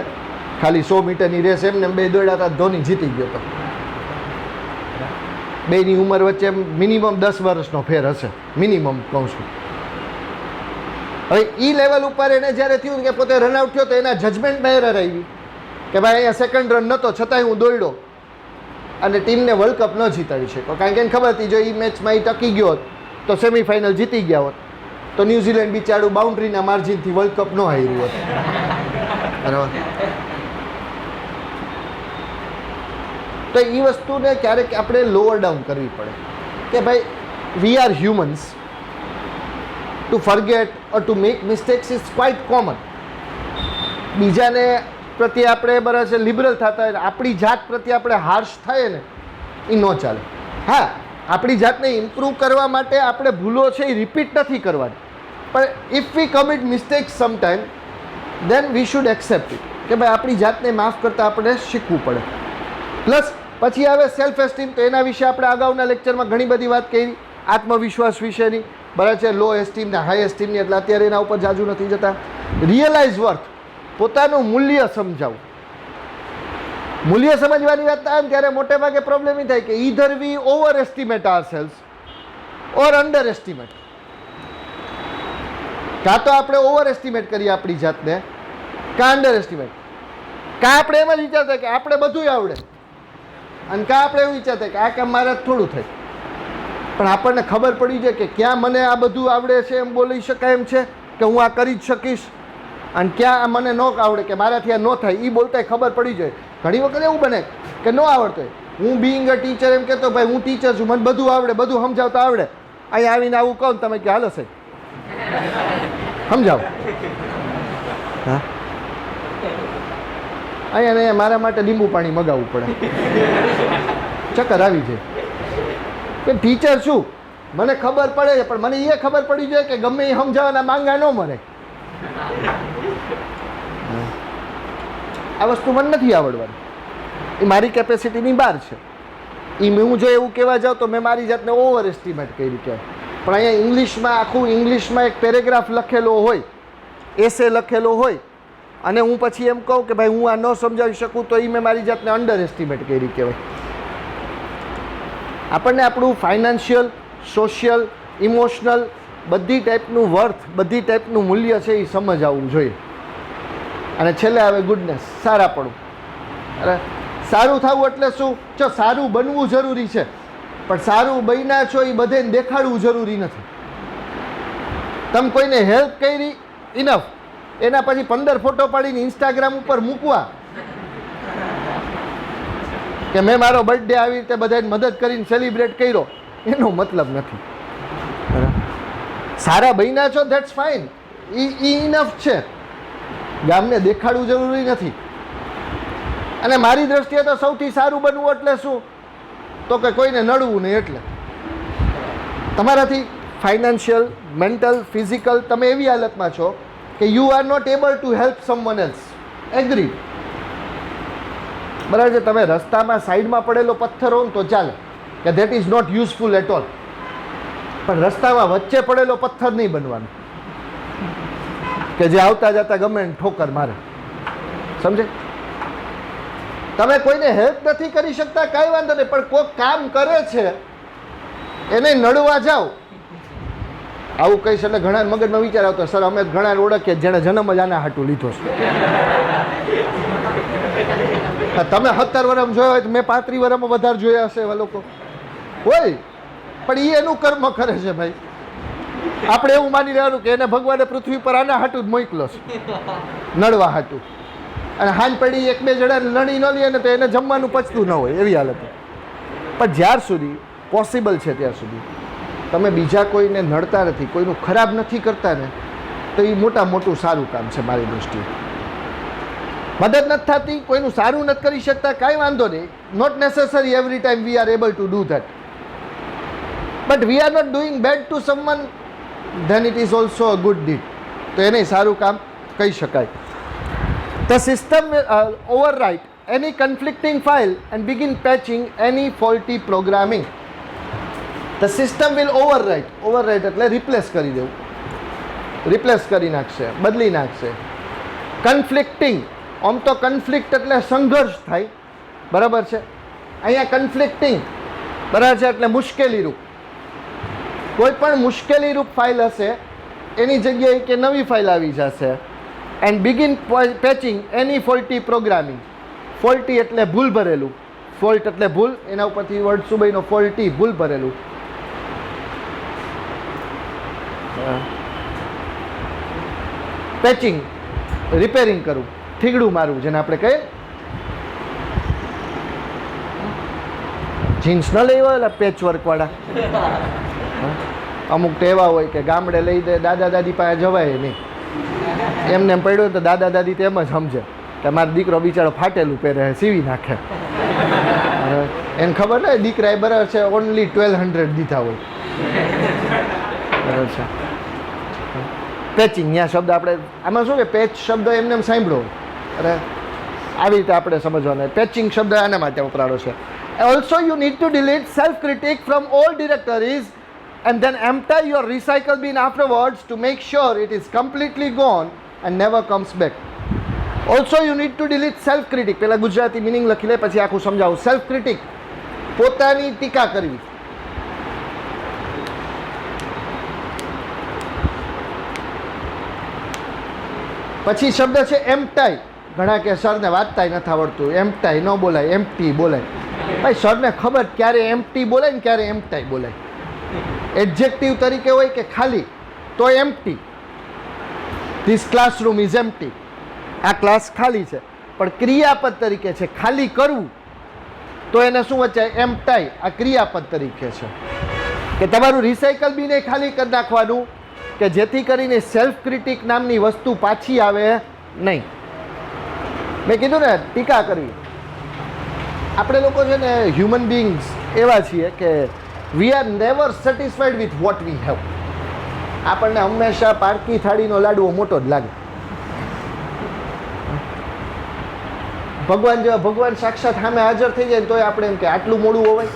Speaker 1: ખાલી 100 મીટરની રેસ એમને 2 દોડ્યા હતા, ધોની જીતી ગયો હતો. બેની ઉંમર વચ્ચે મિનિમમ 10 વર્ષનો ફેર હશે, મિનિમમ કહું છું. હવે એ લેવલ ઉપર એને જ્યારે થયું કે પોતે રનઆઉટ થયો તો એના જજમેન્ટમાં એરર આવી કે ભાઈ અહીંયા સેકન્ડ રન નહોતો છતાંય હું દોડ્યો અને ટીમને વર્લ્ડ કપ ન જીતાડી શક્યો. કારણ કે એને ખબર હતી જો એ મેચમાં એ ટકી ગયો હોત તો સેમિફાઇનલ જીતી ગયા હોત, તો ન્યૂઝીલેન્ડ બિચારું બાઉન્ડ્રીના માર્જિનથી વર્લ્ડ કપ ન હાર્યું હોત. બરાબર? તો એ વસ્તુને ક્યારેક આપણે લોઅર ડાઉન કરવી પડે કે ભાઈ we are humans. To forget or to make mistakes is quite common. બીજાને પ્રત્યે આપણે બરાબર છે લિબરલ થતા હોય, આપણી જાત પ્રત્યે આપણે હાર્શ થાય ને એ ન ચાલે. હા, આપણી જાતને ઇમ્પ્રૂવ કરવા માટે આપણે ભૂલો છે એ રિપીટ નથી કરવાની, પણ if we commit mistakes sometime then we should accept it કે ભાઈ આપણી જાતને માફ કરતાં આપણે શીખવું પડે. પ્લસ પછી આવે સેલ્ફ એસ્ટીમ. તો એના વિશે આપણે અગાઉના લેક્ચરમાં ઘણી બધી વાત કરી, આત્મવિશ્વાસ વિશેની, બરાબર છે, લો એસ્ટીમ ને હાઈ એસ્ટીમની, એટલે અત્યારે એના ઉપર જાજુ નથી જતા. રિયલાઇઝ વર્થ, પોતાનું મૂલ્ય સમજાવવું. મૂલ્ય સમજવાની વાત થાય ને ત્યારે મોટે ભાગે પ્રોબ્લેમ એ થાય કે ઈધર વી ઓવર એસ્ટિમેટ આવરસેલ્વ્સ ઓર અંડર એસ્ટિમેટ. કાં તો આપણે ઓવર એસ્ટિમેટ કરીએ આપણી જાતને, કાં અંડર એસ્ટિમેટ. કાં આપણે એમ જ વિચારતા કે આપણે બધું આવડે, અને કાં આપણે એવું વિચારતા કે આ કામ મારે થોડું થાય. પણ આપણને ખબર પડી જાય કે ક્યાં મને આ બધું આવડે છે એમ બોલી શકાય એમ છે કે હું આ કરી જ શકીશ, અને ક્યાં મને ન આવડે કે મારાથી આ ન થાય એ બોલતા ખબર પડી જાય. ઘણી વખત એવું બને કે ન આવડતો હોય, હું બિંગ અ ટીચર એમ કહેતો ભાઈ હું ટીચર છું, મને બધું આવડે, બધું સમજાવતા આવડે. અહીંયા આવીને આવું કહું તમે કે હાલો સાહેબ સમજાવો. હા, અહીંયા મારા માટે લીંબુ પાણી મગાવવું પડે, ચક્કર આવી જાય. કે ટીચર છું, મને ખબર પડે છે, પણ મને એ ખબર પડી જાય કે ગમે એ સમજાવવાના માંગા ન મરે. આ વસ્તુ મને નથી આવડવાની, એ મારી કેપેસિટીની બહાર છે. એ હું જો એવું કહેવા જાઉં તો મેં મારી જાતને ઓવર એસ્ટિમેટ કરી કહેવાય. પણ અહીંયા ઇંગ્લિશમાં આખું ઇંગ્લિશમાં એક પેરેગ્રાફ લખેલો હોય, એસે લખેલો હોય, અને હું પછી એમ કહું કે ભાઈ હું આ ન સમજાવી શકું, તો એ મેં મારી જાતને અંડર એસ્ટિમેટ કરી કહેવાય. આપણને આપણું ફાઇનાન્શિયલ, સોશિયલ, ઇમોશનલ બધી ટાઈપનું વર્થ, બધી ટાઈપનું મૂલ્ય છે એ સમજ આવવું જોઈએ. અને છેલ્લે આવે ગુડનેસ, સારાપણું. અરે સારું થવું એટલે શું? જો સારું બનવું જરૂરી છે, પણ સારું બન્યા છો એ બધાને દેખાડવું જરૂરી નથી. તમે કોઈને હેલ્પ કરી ઇનફ, એના પછી 15 ફોટો પાડીને ઇન્સ્ટાગ્રામ ઉપર મૂકવા કે મેં મારો બર્થડે આવી રીતે બધાને મદદ કરીને સેલિબ્રેટ કર્યો, એનો મતલબ નથી. સારા બન્યા છો ધેટ્સ ફાઇન, એ ઇનફ છે, ગામને દેખાડવું જરૂરી નથી. અને મારી દ્રષ્ટિએ તો સૌથી સારું બનવું એટલે શું? તો કે કોઈને નડવું નહીં. એટલે તમારાથી ફાઇનાન્શિયલ, મેન્ટલ, ફિઝિકલ તમે એવી હાલતમાં છો કે you are not able to help someone else. Agree? બરાબર છે. તમે રસ્તામાં સાઈડમાં પડેલો પથ્થર હો તો ચાલે કે that is not useful at all, પણ રસ્તામાં વચ્ચે પડેલો પથ્થર નહીં બનવાનો કે જે આવતા જતા ગમે ઠોકર મારે. સમજે? તમે કોઈને હેલ્પ નથી કરી શકતા, કાંઈ વાંધો નહીં, પણ કોઈ કામ કરે છે એને નડવા જાઓ. આવું કહીશ એટલે ઘણા મગજમાં વિચાર આવતો, સર અમે ઘણા ઓળખીએ જેણે જન્મ જ આના હાટું લીધો છે. તમે 17 વર્ષ જોયા હોય તો મેં 35 વર્ષમાં વધારે જોયા હશે એવા લોકો હોય, પણ એ એનું કર્મ કરે છે ભાઈ. આપણે એવું માની લેવાનું કે એને ભગવાને પૃથ્વી પર આના હાટું જ મોકલો છે, નડવા હાટું. અને હાન પડી એક બે જણા લડી ન લે ને તો એને જમવાનું પચતું ન હોય એવી હાલત. પણ જ્યાર સુધી પોસિબલ છે ત્યાર સુધી તમે બીજા કોઈને નડતા નથી, કોઈનું ખરાબ નથી કરતા ને, તો એ મોટું સારું કામ છે મારી દૃષ્ટિએ. મદદ નથી થતી, કોઈનું સારું નથી કરી શકતા, કાંઈ વાંધો નહીં. Not necessary every time we are able to do that, but we are not doing bad to someone, then it is also a good deed. તો એને સારું કામ કહી શકાય. The system will overwrite any conflicting file and begin patching any faulty programming. The system will overwrite. Overwrite એટલે રિપ્લેસ કરી દેવું, રિપ્લેસ કરી નાખશે, બદલી નાખશે. કન્ફ્લિક્ટિંગ, આમ તો કન્ફ્લિક્ટ એટલે સંઘર્ષ થાય, બરાબર છે. અહીંયા કન્ફ્લિક્ટિંગ બરાબર છે એટલે મુશ્કેલી રૂપ. કોઈ પણ મુશ્કેલી રૂપ ફાઇલ હશે એની જગ્યાએ કે નવી ફાઇલ આવી જશે. And begin patching any faulty programming. Faulty એટલે ભૂલ ભરેલું, ફોલ્ટ એટલે ભૂલ, એના ઉપરથી વર્ડ શું બન્યો? ફોલ્ટી, ભૂલ ભરેલું. પેચિંગ, રિપેરિંગ કરવું, ઠીગડું મારવું, જેને આપણે કહીએ. જીન્સ ન લઈ હોય પેચ વર્કવાળા, અમુક ટેવા હોય કે ગામડે લઈ દે, દાદા દાદી પાસે જવાય નહીં, એમને એમ પડ્યું તો દાદા દાદી તો એમ જ સમજે કે મારો દીકરો બિચારો ફાટેલું પહેરે, સીવી નાખે. એને ખબર ને દીકરા એ બરાબર છે ઓનલી 1200 દીધા હોય, બરાબર છે. પેચિંગ, ત્યાં શબ્દ આપણે આમાં શું કે પેચ શબ્દ એમને એમ સાંભળો, અરે આવી રીતે આપણે સમજવાનો. પેચિંગ શબ્દ આના માટે વપરાયો છે. Also you need to delete self critic from all directories and then empty your recycle bin afterwards to make sure it is completely gone and never comes back. Also you need to delete self critic. પહેલા ગુજરાતી મીનિંગ લખી લે પછી આખું સમજાવું. સેલ્ફ ક્રિટિક, પોતાની ટીકા કરવી. પછી શબ્દ છે એમ્પ્ટાઈ. ઘણા કે સરને વાંચતાય નથી આવડતું, એમ્પ્ટાઈ ન બોલાય, એમ્પ્ટી બોલાય. ભાઈ સરને ખબર ક્યારે એમ્પ્ટી બોલાય ને ક્યારે એમ્પ્ટાઈ બોલાય. એડજેક્ટિવ તરીકે હોય કે ખાલી તો empty. This classroom is empty. આ ક્લાસ ખાલી છે. પણ ક્રિયાપદ તરીકે છે ખાલી કરવું, તો એને શું વચાય? એમ્પ્ટાઈ. આ ક્રિયાપદ તરીકે છે કે તમારું રિસાયકલ બીને ખાલી કરી નાખવાનું કે જેથી કરીને સેલ્ફ ક્રિટિક નામની વસ્તુ પાછી આવે નહીં. મેં કીધું ને ટીકા કરવી. આપણે લોકો છે ને હ્યુમન બિંગ્સ એવા છીએ કે we are never satisfied with what we have. આપણને હંમેશા પારકી થાળીનો લાડવો મોટો જ લાગે. ભગવાન જેવા ભગવાન સાક્ષાત સામે હાજર થઈ જાય તોય આપણે એમ કે આટલું મોડું હોવાય.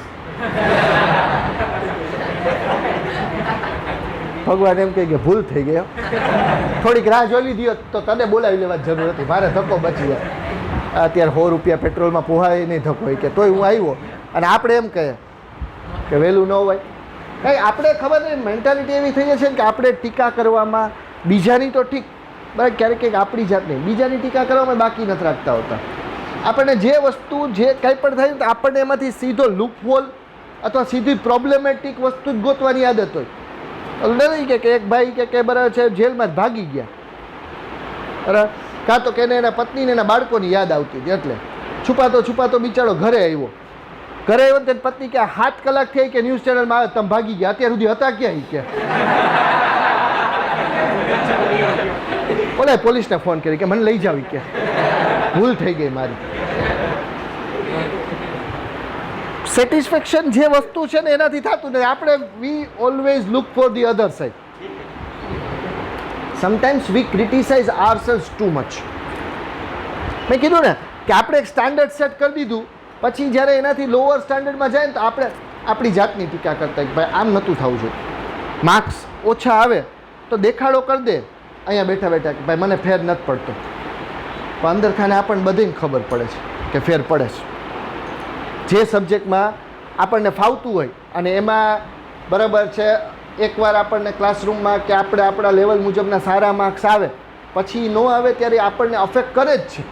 Speaker 1: ભગવાન એમ કહે કે ભૂલ થઈ ગયો, થોડીક રાહ જોઈ લીધી તો તને બોલાવી લેવાની જરૂર હતી, મારે ધક્કો બચી જાય. અત્યારે 100 રૂપિયા પેટ્રોલમાં પોહાય નહીં ધક્કો, કે તોય હું આવ્યો. અને આપણે એમ કહે કે વહેલું ન હોય. કંઈ આપણે ખબર નહીં, મેન્ટાલિટી એવી થઈ છે કે આપણે ટીકા કરવામાં બીજાની તો ઠીક, બરાબર, ક્યારેક કંઈક આપણી જાત નહીં, બીજાની ટીકા કરવામાં બાકી નથી રાખતા હોતા. આપણને જે વસ્તુ જે કંઈ પણ થાય તો આપણને એમાંથી સીધો લૂપહોલ અથવા સીધી પ્રોબ્લેમેટિક વસ્તુ જ ગોતવાની આદત હોય. નહીં કે એક ભાઈ કે બરાબર છે જેલમાં જ ભાગી ગયા, બરાબર, કાં તો કે એના પત્નીને એના બાળકોની યાદ આવતી હતી એટલે છુપાતો બિચારો ઘરે આવ્યો ને તેની પત્ની કે 7 કલાક થઈ કે ન્યૂઝ ચેનલમાં આવે તમે ભાગી ગયા, અત્યાર સુધી હતા ક્યાં કે ઓલે પોલીસને ફોન કરી કે મને લઈ જાવ કે ભૂલ થઈ ગઈ મારી. સેટિસ્ફેક્શન જે વસ્તુ છે ને એનાથી થતું નથી. આપણે we always look for the other side. Sometimes we criticise ourselves too much. મેં કીધું ને કે આપણે એક સ્ટાન્ડર્ડ સેટ કરી દીધું, પછી જ્યારે એનાથી લોઅર સ્ટાન્ડર્ડમાં જાય ને તો આપણે આપણી જાતની ટીકા કરતા કે ભાઈ આમ નહોતું થવું જોઈએ. માર્ક્સ ઓછા આવે તો દેખાડો કરી દે અહીંયા બેઠા બેઠા કે ભાઈ મને ફેર નથી પડતો, પણ અંદર ખાને આપણને બધાને ખબર પડે છે કે ફેર પડે છે. જે સબ્જેક્ટમાં આપણને ફાવતું હોય અને એમાં બરાબર છે એકવાર આપણને ક્લાસરૂમમાં કે આપણે આપણા લેવલ મુજબના સારા માર્ક્સ આવે, પછી ન આવે ત્યારે આપણને અફેક્ટ કરે જ છે.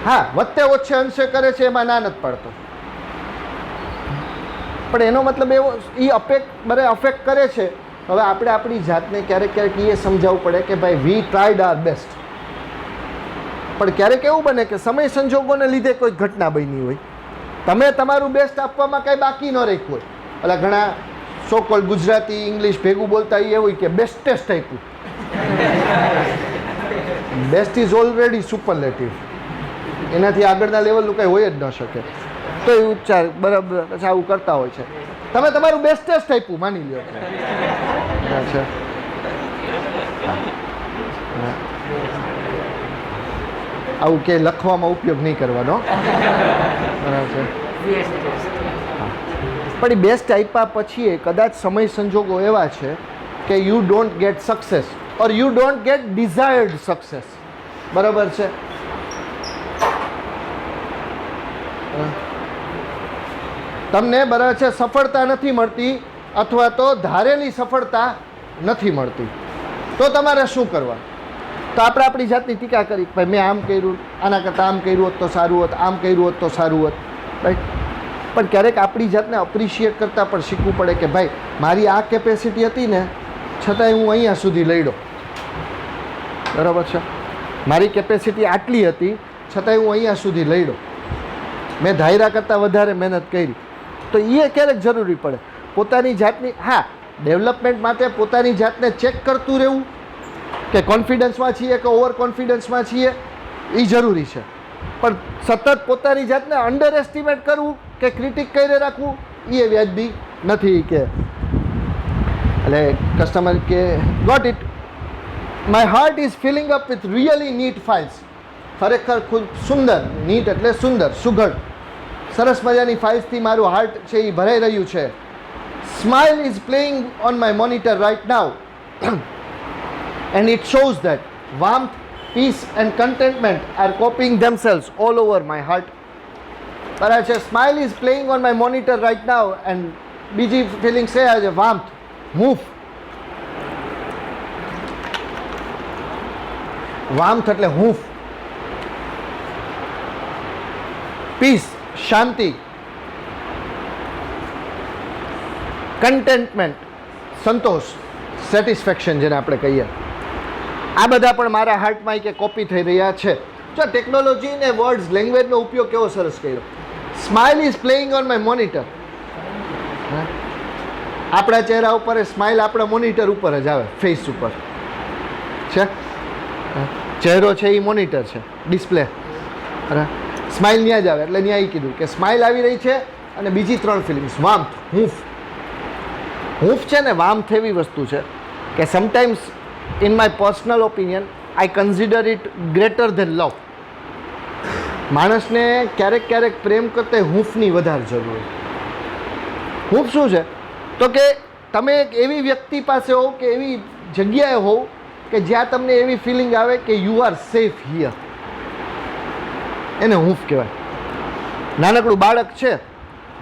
Speaker 1: હા, વત્તે ઓછે અંશે કરે છે, એમાં ના નથી પડતો, પણ એનો મતલબ એવો એ અફેક્ટ કરે છે. હવે આપણે આપણી જાતને ક્યારેક એ સમજાવવું પડે કે ભાઈ વી ટ્રાઈડ આર બેસ્ટ. પણ ક્યારેક એવું બને કે સમય સંજોગોને લીધે કોઈ ઘટના બની હોય, તમે તમારું બેસ્ટ આપવામાં કાંઈ બાકી ન રાખ્યું હોય. એટલે ઘણા સોકોલ ગુજરાતી ઇંગ્લિશ ભેગું બોલતા એ હોય કે બેસ્ટેસ્ટ આપ્યું. બેસ્ટ ઇઝ ઓલરેડી સુપરલેટિવ, એનાથી આગળના લેવલનું કંઈ હોય જ ન શકે. તો એ ઉચ્ચાર બરાબર આવું કરતા હોય છે. તમે તમારું બેસ્ટેસ્ટ આપ્યું માની લ્યો છે. આવું કે લખવામાં ઉપયોગ નહીં કરવાનો, બરાબર છે. પણ એ બેસ્ટ આપ્યા પછી કદાચ સમય સંજોગો એવા છે કે you don't get success or you don't get desired success. બરાબર છે. તમને બરાબર છે સફળતા નથી મળતી અથવા તો ધારેલી સફળતા નથી મળતી, તો તમારે શું કરવા? તો આપણે આપણી જાતની ટીકા કરી ભાઈ મેં આમ કર્યું, આના કરતાં આમ કર્યું હોત તો સારું હોત, આમ કર્યું હોત તો સારું હોત, રાઈટ. પણ ક્યારેક આપણી જાતને અપ્રિશિએટ કરતાં પણ શીખવું પડે કે ભાઈ મારી આ કેપેસિટી હતી ને છતાંય હું અહીંયા સુધી લડ્યો, બરાબર છે. મારી કેપેસિટી આટલી હતી છતાંય હું અહીંયા સુધી લડ્યો, મેં ધાર્યા કરતાં વધારે મહેનત કરી. તો એ ક્યારેક જરૂરી પડે પોતાની જાતની. હા, ડેવલપમેન્ટ માટે પોતાની જાતને ચેક કરતું રહેવું કે કોન્ફિડન્સમાં છીએ કે ઓવર કોન્ફિડન્સમાં છીએ એ જરૂરી છે. પણ સતત પોતાની જાતને અંડર એસ્ટિમેટ કરવું કે ક્રિટિક કરી રાખવું એ વ્યાજબી નથી. કે એટલે કસ્ટમર કે got it, my heart is filling up with really neat files. ખરેખર ખૂબ સુંદર, નીટ એટલે સુંદર, સુઘડ, સરસ મજાની ફાઇલ્સથી મારું હાર્ટ છે એ ભરાઈ રહ્યું છે. Smile is playing on my monitor right now and it shows that warmth, peace and contentment are copying themselves all over my heart. But a smile is playing on my monitor right now and બીજી feeling છે as a warmth, hoof. warmth એટલે hoof. peace, શાંતિ. contentment, સંતોષ, સેટિસ્ફેક્શન જેને આપણે કહીએ. આ બધા પણ મારા હાર્ટમાં કે કોપી થઈ રહ્યા છે. જો ટેકનોલોજી ને વર્ડ્સ, લેંગ્વેજનો ઉપયોગ કેવો સરસ કર્યો. Smile is playing on my monitor. આપણા ચહેરા ઉપર સ્માઇલ આપણા મોનિટર ઉપર જ આવે, ફેસ ઉપર છે. ચહેરો છે એ મોનિટર છે, ડિસ્પ્લે. સ્માઇલ ત્યાં જ આવે એટલે ત્યાં કીધું કે સ્માઇલ આવી રહી છે. અને બીજી 3 ફિલિંગ્સ, વાર્મથ, હૂંફ. હૂંફ છે ને વાર્મથ એવી વસ્તુ છે કે sometimes in my personal opinion I consider it greater than love. માણસને ક્યારેક ક્યારેક પ્રેમ કરતાં હૂંફની વધારે જરૂર હોય. હૂંફ શું છે તો કે તમે એક એવી વ્યક્તિ પાસે હોવ કે એવી જગ્યાએ હોવ કે જ્યાં તમને એવી ફિલિંગ આવે કે યુ આર સેફ હિયર, એને હૂંફ કહેવાય. નાનકડું બાળક છે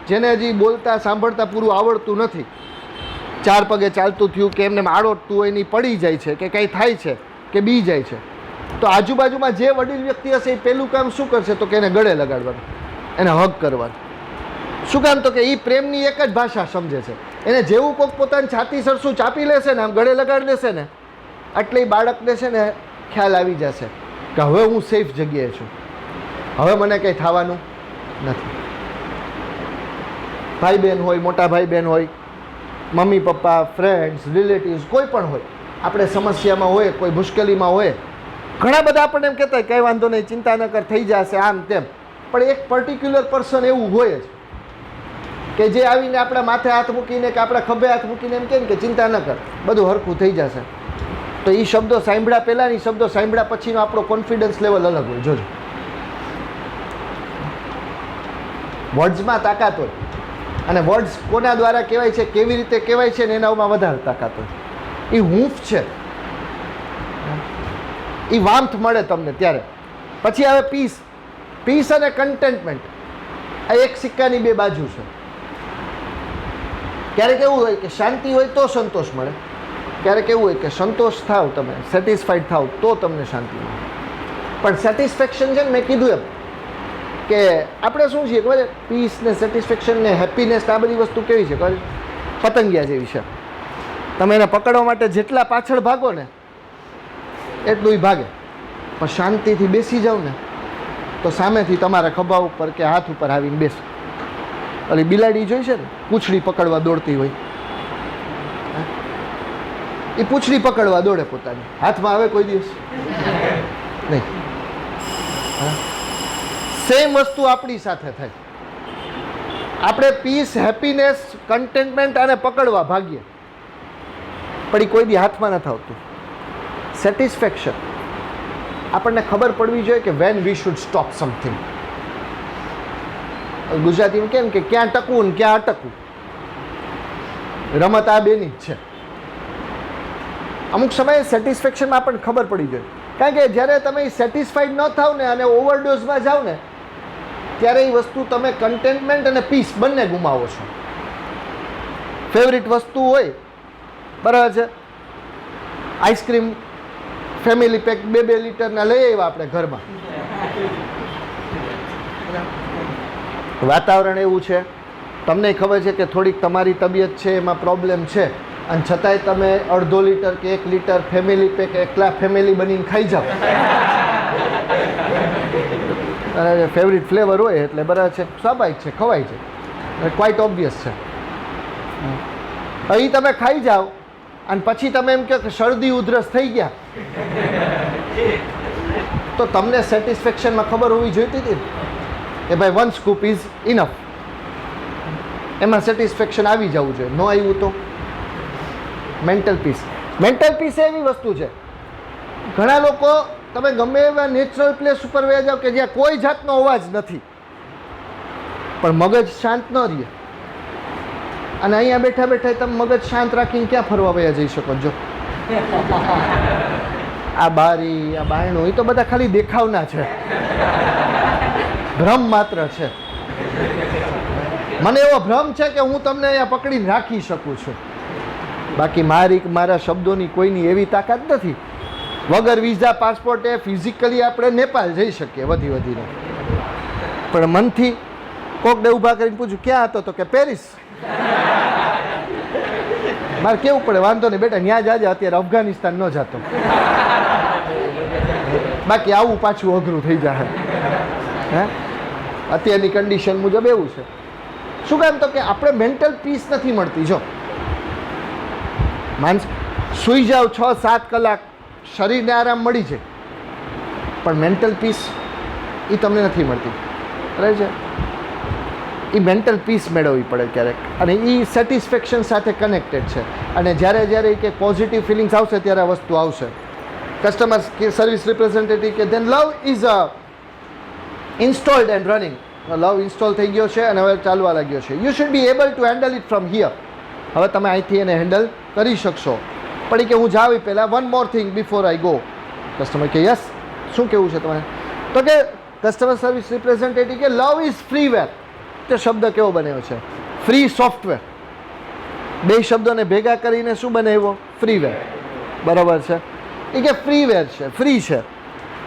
Speaker 1: જેને હજી બોલતા સાંભળતા પૂરું આવડતું નથી, 4 પગે ચાલતું થયું કે એમને આડોટતું હોય એની પડી જાય છે કે કંઈ થાય છે કે બી જાય છે, તો આજુબાજુમાં જે વડીલ વ્યક્તિ હશે એ પહેલું કામ શું કરશે? તો કે એને ગળે લગાડવાનું, એને હગ કરવાનું. શું કામ? તો કે એ પ્રેમની એક જ ભાષા સમજે છે. એને જેવું કોઈક પોતાની છાતી સરસું ચાપી લેશે ને, આમ ગળે લગાડી લેશે ને, એટલે એ બાળકને છે ને ખ્યાલ આવી જશે કે હવે હું સેફ જગ્યાએ છું, હવે મને કંઈ થવાનું નથી. ભાઈ બહેન હોય, મોટા ભાઈ બહેન હોય, મમ્મી પપ્પા, ફ્રેન્ડ્સ, રિલેટિવ્સ, કોઈ પણ હોય, આપણે સમસ્યામાં હોય, કોઈ મુશ્કેલીમાં હોય, ઘણા બધા આપણને એમ કહેતા હોય કંઈ વાંધો નહીં, ચિંતા ન કર, થઈ જશે, આમ તેમ. પણ એક પર્ટિક્યુલર પર્સન એવું હોય જ કે જે આવીને આપણા માથે હાથ મૂકીને કે આપણા ખભે હાથ મૂકીને એમ કહે ને કે ચિંતા ન કર, બધું હરખું થઈ જશે. તો એ શબ્દો સાંભળ્યા પહેલાં, એ શબ્દો સાંભળ્યા પછીનો આપણો કોન્ફિડન્સ લેવલ અલગ હોય. જોજો, વર્ડ્સમાં તાકાત હોય, અને વર્ડ્સ કોના દ્વારા કહેવાય છે, કેવી રીતે કહેવાય છે ને એનામાં વધારે તાકાત હોય. એ હૂંફ છે, એ વામથ મળે તમને ત્યારે. પછી આવે પીસ. પીસ અને કન્ટેન્ટમેન્ટ, આ એક સિક્કાની બે બાજુ છે. ક્યારેક એવું હોય કે શાંતિ હોય તો સંતોષ મળે, ક્યારેક એવું હોય કે સંતોષ થાવ, તમે સેટિસ્ફાઈડ થાવ તો તમને શાંતિ મળે. પણ સેટિસ્ફેક્શન છે ને, મેં કીધું એમ કે આપણે શું છીએ ખબર છે, પીસ ને સેટિસ્ફેક્શન ને હેપીનેસ, આ બધી વસ્તુ કેવી છે ખબર? પતંગિયા જેવી છે. તમે એને પકડવા માટે જેટલા પાછળ ભાગો ને એટલું ભાગે, પણ શાંતિથી બેસી જાવ ને તો સામેથી તમારા ખભા ઉપર કે હાથ ઉપર આવીને બેસે. એટલે બિલાડી જોઈ છે ને, પૂંછડી પકડવા દોડતી હોય, એ પૂંછડી પકડવા દોડે પોતાની, હાથમાં આવે કોઈ દિવસ નહીં. સેમ વસ્તુ આપણી સાથે થાય. આપણે પીસ, હેપીનેસ, કન્ટેન્ટમેન્ટ અને પકડવા ભાગીએ, પણ એ કોઈ દી હાથમાં નથી આવતું. સેટિસ્ફેક્શન આપણને ખબર પડવી જોઈએ કે when we should stop something. ગુજરાતીમાં કેમ કે ક્યાં ટકવું ને ક્યાં અટકવું, રમત આ બેની જ છે. અમુક સમયે સેટિસ્ફેક્શનમાં આપણને ખબર પડી જોઈએ, કારણ કે જ્યારે તમે સેટિસ્ફાઈડ ન થાવ ને અને ઓવરડોઝમાં જાઓ ને ત્યારે એ વસ્તુ તમે કન્ટેન્ટમેન્ટ અને પીસ બંને ગુમાવો છો. ફેવરિટ વસ્તુ હોય, બરાબર છે, આઈસ્ક્રીમ ફેમિલી પેક 2-2 લીટરના લઈ આવ્યા આપણે ઘરમાં, વાતાવરણ એવું છે, તમને ખબર છે કે થોડીક તમારી તબિયત છે, એમાં પ્રોબ્લેમ છે, અને છતાંય તમે 1.5 લીટર કે 1 લીટર ફેમિલી પેક એકલા ફેમિલી બનીને ખાઈ જાઓ. અને ફેવરિટ ફ્લેવર હોય એટલે બરાબર છે, સ્વાભાવિક છે, ખવાય છે, ક્વાઇટ ઓબ્વિયસ છે. અહીં તમે ખાઈ જાઓ અને પછી તમે એમ કહો કે શરદી ઉધરસ થઈ ગયા, તો તમને સેટિસ્ફેક્શનમાં ખબર હોવી જોઈતી હતી કે ભાઈ 1 સ્કૂપ ઇઝ ઇનફ. એમાં સેટિસ્ફેક્શન આવી જવું જોઈએ. ન આવ્યું તો મેન્ટલ પીસ. મેન્ટલ પીસ એવી વસ્તુ છે, ઘણા લોકો તમે ગમે એવા નેચરલ પ્લેસ ઉપર વયા જાઓ કે જ્યાં કોઈ જાતનો અવાજ નથી, પણ મગજ શાંત ન રહે. અને અહીંયા બેઠા બેઠા તમે મગજ શાંત રાખીને ક્યાં ફરવા વયા જઈ શકો? જો આ બારી, આ બારણું, એ તો બધા ખાલી દેખાવના છે, ભ્રમ માત્ર છે. મને એવો ભ્રમ છે કે હું તમને અહીંયા પકડીને રાખી શકું છું, બાકી મારા શબ્દોની કોઈની એવી તાકાત નથી. વગર વિઝા પાસપોર્ટે ફિઝિકલી આપણે નેપાળ જઈ શકીએ વધીને, પણ મનથી કોકને ઊભા કરીને પૂછું ક્યાં હતો, તો કે પેરિસ. મારે કેવું પડે, વાંધો નહીં બેટા, ત્યાં જાજે, અત્યારે અફઘાનિસ્તાન ન જતો, બાકી આવું પાછું અઘરું થઈ જાય. હે, અત્યારની કન્ડિશન મુજબ એવું છે. શું કામ? તો કે આપણે મેન્ટલ પીસ નથી મળતી. જો માનસ સૂઈ જાઓ 6-7 કલાક, શરીરને આરામ મળી જાય, પણ મેન્ટલ પીસ એ તમને નથી મળતી. બરાબર છે? એ મેન્ટલ પીસ મેળવવી પડે ક્યારેક, અને એ સેટિસ્ફેક્શન સાથે કનેક્ટેડ છે. અને જ્યારે કે પોઝિટિવ ફિલિંગ્સ આવશે ત્યારે આ વસ્તુ આવશે. કસ્ટમર સર્વિસ રિપ્રેઝેન્ટેટિવ કે then love is installed and running. Love install થઈ ગયો છે અને હવે ચાલવા લાગ્યો છે. You should be able to handle it from here. હવે તમે અહીંથી એને હેન્ડલ કરી શકશો. પણ કે હું જાવી પહેલાં 1 more thing before I go. Customer કે યસ, શું કહેવું છે તમારે? તો કે કસ્ટમર સર્વિસ રિપ્રેઝેન્ટેટિવ કે લવ ઇઝ ફ્રીવેર. તે શબ્દ કેવો બન્યો છે? Free software. 2 શબ્દોને ભેગા કરીને શું બનાવ્યો? ફ્રીવેર. બરાબર છે? એ કે ફ્રીવેર છે, ફ્રી છે.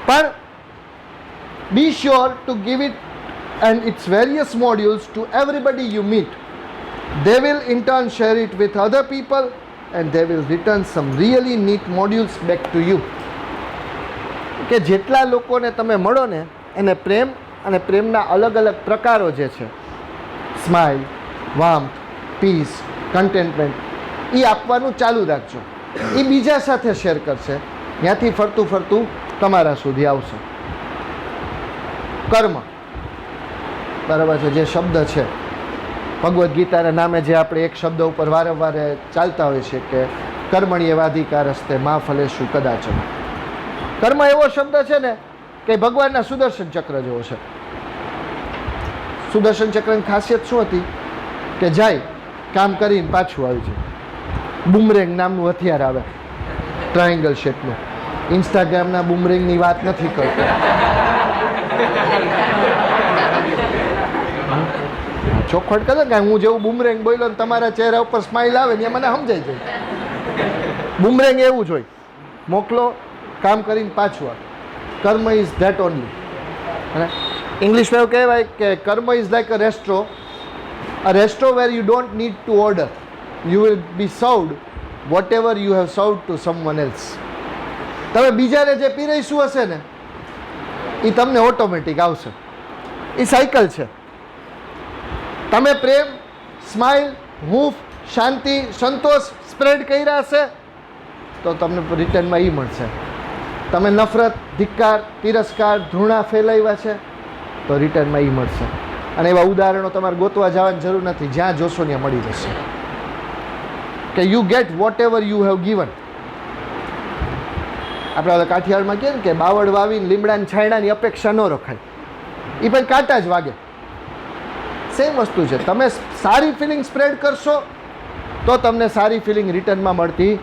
Speaker 1: પણ be sure to give it and its various modules to everybody you meet. They will in turn share it with other people and they will return some really neat modules back to you. કે જેટલા લોકોને તમે મળો ને એને પ્રેમ અને પ્રેમના અલગ અલગ પ્રકારો જે છે, સ્માઇલ, વાર્મથ, પીસ, કન્ટેન્ટમેન્ટ, એ આપવાનું ચાલુ રાખજો. એ બીજા સાથે શેર કરશે, ત્યાંથી ફરતું ફરતું તમારા સુધી આવશે. કર્મ, બરાબર છે, જે શબ્દ છે ભગવદ્ ગીતાના નામે જે આપણે એક શબ્દ ઉપર વારંવાર ચાલતા હોય છે કે કર્મણ્યેવાધિકારસ્તે મા ફલેષુ કદાચન. કર્મ એવો શબ્દ છે ને કે ભગવાનના સુદર્શન ચક્ર જેવો છે. સુદર્શન ચક્રની ખાસિયત શું હતી? કે જાય કામ કરીને પાછું આવી જાય. બુમરેંગ નામનું હથિયાર આવે ટ્રાયેંગલ શેપનું. ઇન્સ્ટાગ્રામના બુમરેંગની વાત નથી કરતો. ચોખવટ કરે કે હું જેવું બુમરેંગ બોલ્યો ને તમારા ચહેરા ઉપર સ્માઇલ આવે ને એ મને સમજાઈ જાય. બુમરેંગ એવું જ હોય, મોકલો કામ કરીને પાછું આવે. કર્મ ઇઝ ધેટ ઓનલી. ઇંગ્લિશમાં એવું કહેવાય કે karma is like a restro where you don't need to order. You will be served whatever you have served to someone else. તમે બીજાને જે પીરસ્યું હશે ને એ તમને ઓટોમેટિક આવશે. એ સાયકલ છે. તમે પ્રેમ, સ્માઇલ, હૂંફ, શાંતિ, સંતોષ સ્પ્રેડ કર્યા હશે તો તમને રિટર્નમાં એ મળશે. તમે નફરત, ધિક્કાર, તિરસ્કાર, ધૃણા ફેલાવ્યા છે તો રિટર્નમાં એ મળશે. અને એવા ઉદાહરણો તમારે ગોતવા જવાની જરૂર નથી, જ્યાં જોશો ત્યાં મળી જશે. કે you get whatever you have given. આપણે હવે કાઠિયાવાડમાં કહે ને કે બાવળ વાવીને લીમડાની છાંયડાની અપેક્ષા ન રખાય, એ પણ કાંટા જ વાગે. સેમ વસ્તુ છે. તમે સારી ફિલિંગ સ્પ્રેડ કરશો તો તમને સારી ફિલિંગ રિટર્નમાં મળતી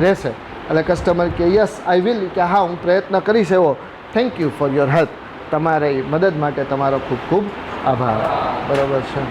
Speaker 1: રહેશે. એટલે કસ્ટમર કે યસ આઈ વિલ, કે હા હું પ્રયત્ન કરીશ એવો. Thank you for your help. તમારી મદદ માટે તમારો ખૂબ ખૂબ આભાર. બરાબર છે.